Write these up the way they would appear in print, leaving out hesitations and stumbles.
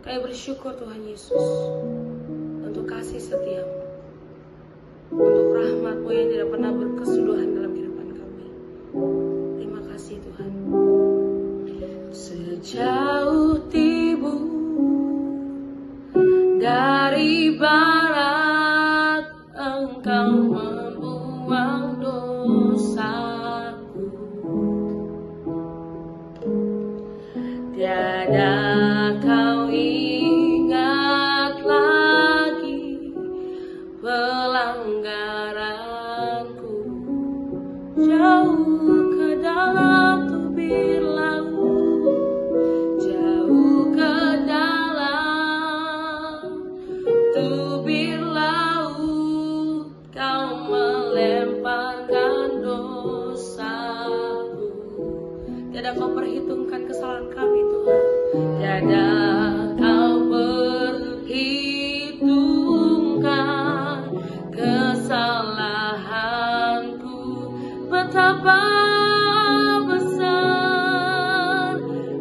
Kami bersyukur Tuhan Yesus untuk kasih setiamu, untuk rahmat-Mu yang tidak pernah berkesudahan dalam kehidupan kami. Terima kasih Tuhan. Sejauh timur dari barat, Engkau membuang dosaku. Tiada kau ingat lagi pelanggaranku. Jauh ke dalam tubir laut, jauh ke dalam tubir laut, kau melemparkan dosaku. Tiada kau perhitungkan kesalahan kami Tuhan, tiada kau perhitungkan kesalahanku. Betapa besar,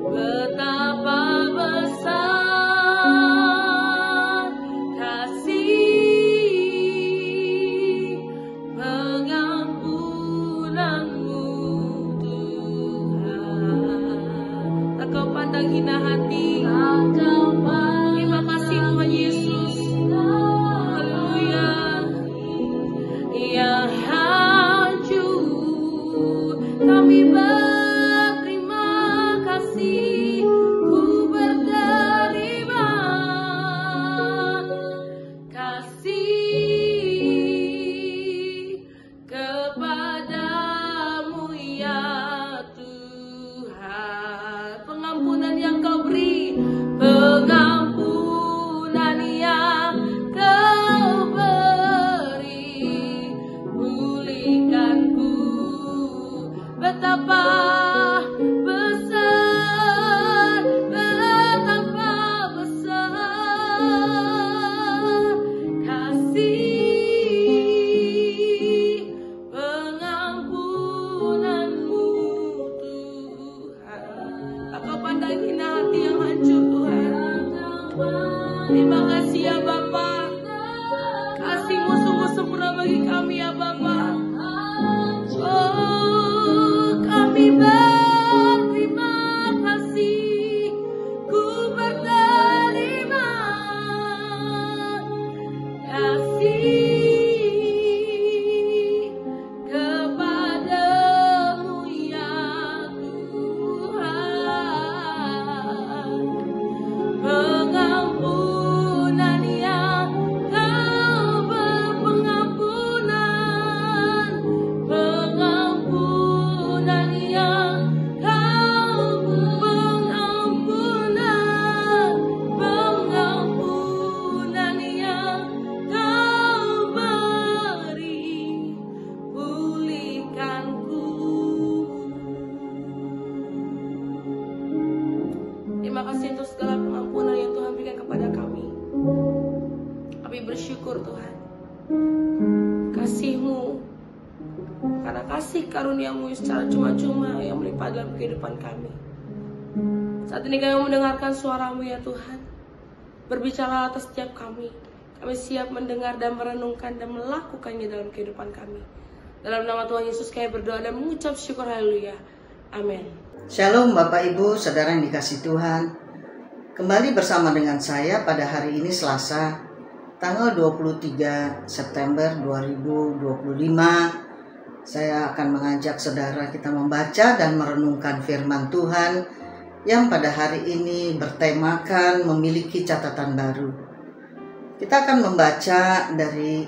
betapa besar kasih pengampunanmu Tuhan. Tak kau pandang hina hati. Terima kasih Tuhan Yesus. Haleluya. Yang hancur kami berterima kasih, ku berterima kasih kepadamu ya Tuhan. Pengampunan yang kau beri, pengampunan yang kau beri, pulihkanku. Betapa besar, betapa besar kasih pengampunanmu Tuhan. Tak kau pandang hina hati yang hancur Tuhan. Terima kasih ya Bapa, kasih-Mu sungguh sempurna bagi kami ya Bapa. Oh, kami berterima kasih, ku berterima kasih kepadamu ya Tuhan. Pengampunan yang kau berpengampunan, pengampunan yang kau pengampunan, pengampunan yang kau beri, pulihkanku. Terima kasih untuk segala pengampunan yang Tuhan berikan kepada kami. Kami bersyukur Tuhan. Kasih-Mu, karena kasih karunia-Mu secara cuma-cuma yang melimpah dalam kehidupan kami. Saat ini kami mendengarkan suara-Mu ya Tuhan. Berbicara atas setiap kami. Kami siap mendengar dan merenungkan dan melakukannya dalam kehidupan kami. Dalam nama Tuhan Yesus kami berdoa dan mengucap syukur, haleluya. Amin. Shalom Bapak Ibu, Saudara yang dikasihi Tuhan. Kembali bersama dengan saya pada hari ini Selasa, tanggal 23 September 2025. Saya akan mengajak saudara kita membaca dan merenungkan firman Tuhan yang pada hari ini bertemakan memiliki catatan baru. Kita akan membaca dari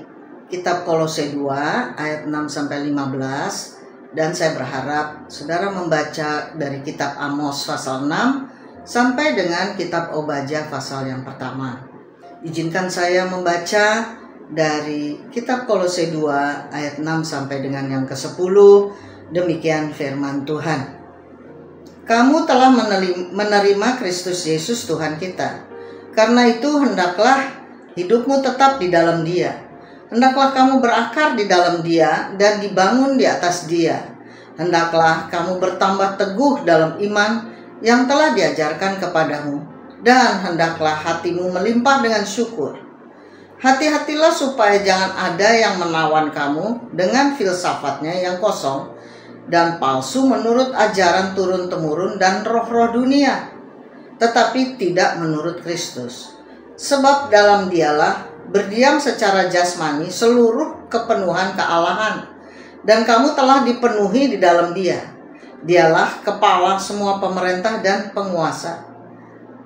kitab Kolose 2 ayat 6-15. Dan saya berharap saudara membaca dari kitab Amos pasal 6 sampai dengan kitab Obadjah pasal yang pertama. Izinkan saya membaca dari kitab Kolose 2 ayat 6 sampai dengan yang ke-10. Demikian firman Tuhan. Kamu telah menerima Kristus Yesus Tuhan kita. Karena itu hendaklah hidupmu tetap di dalam Dia. Hendaklah kamu berakar di dalam Dia dan dibangun di atas Dia. Hendaklah kamu bertambah teguh dalam iman yang telah diajarkan kepadamu, dan hendaklah hatimu melimpah dengan syukur. Hati-hatilah supaya jangan ada yang menawan kamu dengan filsafatnya yang kosong dan palsu menurut ajaran turun-temurun dan roh-roh dunia, tetapi tidak menurut Kristus. Sebab dalam Dialah berdiam secara jasmani seluruh kepenuhan kealahan, dan kamu telah dipenuhi di dalam Dia. Dialah kepala semua pemerintah dan penguasa.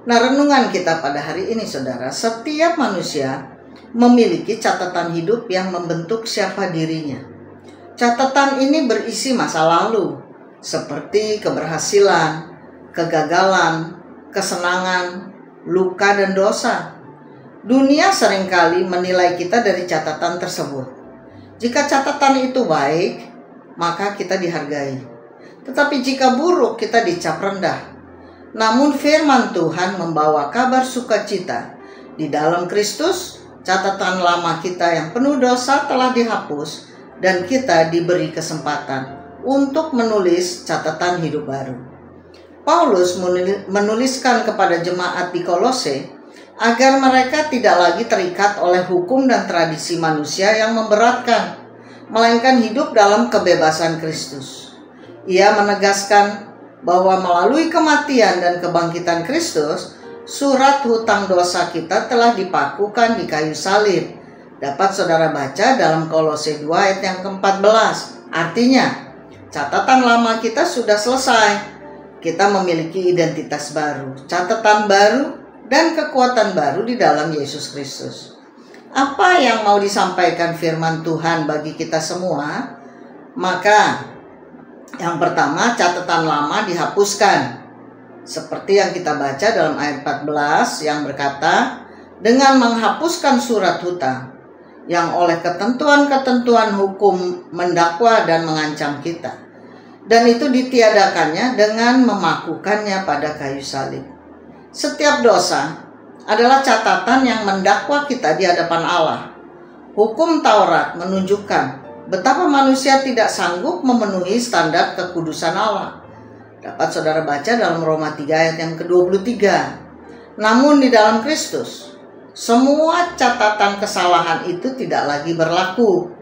Nah, renungan kita pada hari ini, saudara, setiap manusia memiliki catatan hidup yang membentuk siapa dirinya. Catatan ini berisi masa lalu, seperti keberhasilan, kegagalan, kesenangan, luka, dan dosa. Dunia seringkali menilai kita dari catatan tersebut. Jika catatan itu baik, maka kita dihargai. Tetapi jika buruk, kita dicap rendah. Namun firman Tuhan membawa kabar sukacita. Di dalam Kristus, catatan lama kita yang penuh dosa telah dihapus dan kita diberi kesempatan untuk menulis catatan hidup baru. Paulus menuliskan kepada jemaat di Kolose agar mereka tidak lagi terikat oleh hukum dan tradisi manusia yang memberatkan, melainkan hidup dalam kebebasan Kristus. Ia menegaskan bahwa melalui kematian dan kebangkitan Kristus, surat hutang dosa kita telah dipakukan di kayu salib. Dapat saudara baca dalam Kolose 2 ayat yang ke-14. Artinya, catatan lama kita sudah selesai. Kita memiliki identitas baru, catatan baru, dan kekuatan baru di dalam Yesus Kristus. Apa yang mau disampaikan firman Tuhan bagi kita semua? Maka, yang pertama, catatan lama dihapuskan. Seperti yang kita baca dalam ayat 14 yang berkata, dengan menghapuskan surat hutang yang oleh ketentuan-ketentuan hukum mendakwa dan mengancam kita. Dan itu ditiadakannya dengan memakukannya pada kayu salib. Setiap dosa adalah catatan yang mendakwa kita di hadapan Allah. Hukum Taurat menunjukkan betapa manusia tidak sanggup memenuhi standar kekudusan Allah. Dapat saudara baca dalam Roma 3 ayat yang ke-23. Namun di dalam Kristus, semua catatan kesalahan itu tidak lagi berlaku.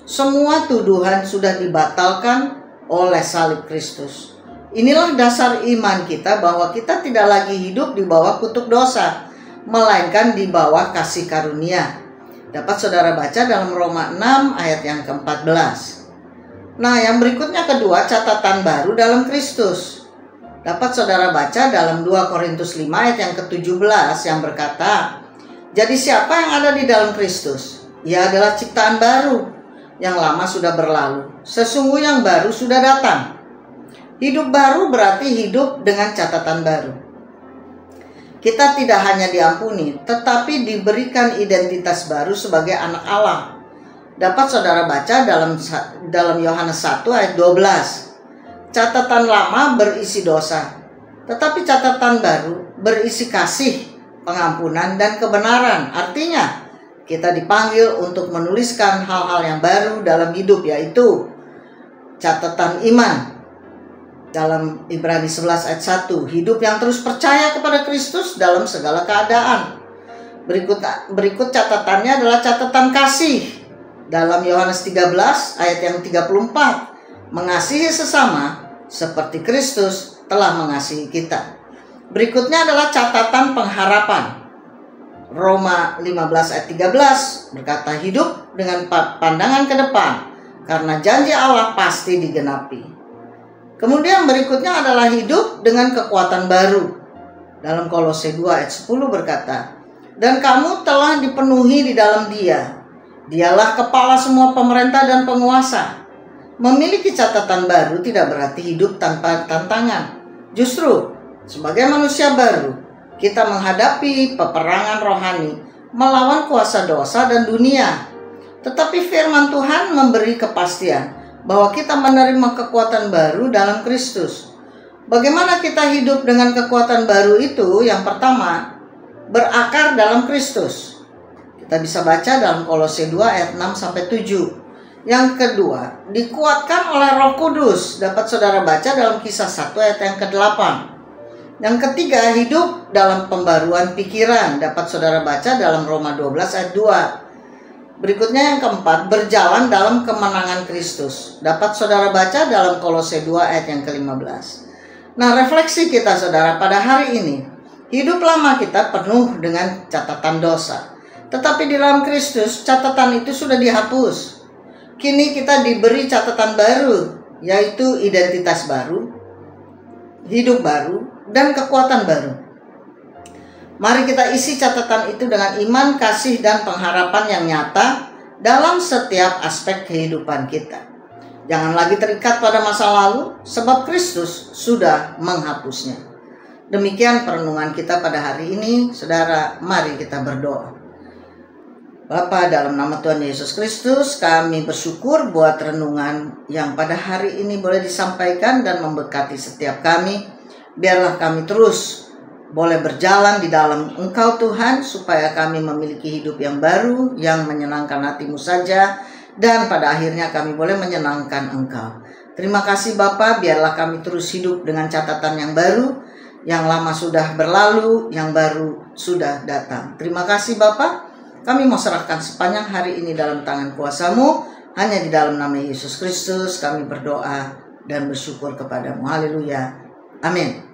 Semua tuduhan sudah dibatalkan oleh salib Kristus. Inilah dasar iman kita bahwa kita tidak lagi hidup di bawah kutuk dosa, melainkan di bawah kasih karunia. Dapat saudara baca dalam Roma 6 ayat yang ke-14. Nah, yang berikutnya kedua, catatan baru dalam Kristus. Dapat saudara baca dalam 2 Korintus 5 ayat yang ke-17 yang berkata, jadi siapa yang ada di dalam Kristus? Ia adalah ciptaan baru. Yang lama sudah berlalu, sesungguhnya yang baru sudah datang. Hidup baru berarti hidup dengan catatan baru. Kita tidak hanya diampuni, tetapi diberikan identitas baru sebagai anak Allah. Dapat saudara baca dalam Yohanes 1 ayat 12. Catatan lama berisi dosa, tetapi catatan baru berisi kasih, pengampunan, dan kebenaran. Artinya, kita dipanggil untuk menuliskan hal-hal yang baru dalam hidup, yaitu catatan iman. Dalam Ibrani 11 ayat 1, hidup yang terus percaya kepada Kristus dalam segala keadaan. Berikut catatannya adalah catatan kasih. Dalam Yohanes 13 ayat yang 34, mengasihi sesama seperti Kristus telah mengasihi kita. Berikutnya adalah catatan pengharapan. Roma 15 ayat 13 berkata, hidup dengan pandangan ke depan, karena janji Allah pasti digenapi. Kemudian berikutnya adalah hidup dengan kekuatan baru. Dalam Kolose 2 ayat 10 berkata, dan kamu telah dipenuhi di dalam Dia. Dialah kepala semua pemerintah dan penguasa. Memiliki catatan baru tidak berarti hidup tanpa tantangan. Justru, sebagai manusia baru, kita menghadapi peperangan rohani melawan kuasa dosa dan dunia. Tetapi firman Tuhan memberi kepastian bahwa kita menerima kekuatan baru dalam Kristus. Bagaimana kita hidup dengan kekuatan baru itu? Yang pertama, berakar dalam Kristus. Kita bisa baca dalam Kolose 2 ayat 6-7. Yang kedua, dikuatkan oleh Roh Kudus. Dapat saudara baca dalam Kisah 1 ayat yang ke-8. Yang ketiga, hidup dalam pembaruan pikiran. Dapat saudara baca dalam Roma 12 ayat 2. Berikutnya yang keempat, berjalan dalam kemenangan Kristus. Dapat saudara baca dalam Kolose 2 ayat yang ke-15. Nah, refleksi kita saudara pada hari ini. Hidup lama kita penuh dengan catatan dosa. Tetapi di dalam Kristus, catatan itu sudah dihapus. Kini kita diberi catatan baru, yaitu identitas baru, hidup baru, dan kekuatan baru. Mari kita isi catatan itu dengan iman, kasih, dan pengharapan yang nyata dalam setiap aspek kehidupan kita. Jangan lagi terikat pada masa lalu, sebab Kristus sudah menghapusnya. Demikian perenungan kita pada hari ini. Saudara, mari kita berdoa. Bapa, dalam nama Tuhan Yesus Kristus, kami bersyukur buat renungan yang pada hari ini boleh disampaikan dan memberkati setiap kami. Biarlah kami terus boleh berjalan di dalam Engkau Tuhan, supaya kami memiliki hidup yang baru, yang menyenangkan hati-Mu saja, dan pada akhirnya kami boleh menyenangkan Engkau. Terima kasih Bapa, biarlah kami terus hidup dengan catatan yang baru, yang lama sudah berlalu, yang baru sudah datang. Terima kasih Bapa, kami mau serahkan sepanjang hari ini dalam tangan kuasa-Mu. Hanya di dalam nama Yesus Kristus kami berdoa dan bersyukur kepadamu. Haleluya. Amin.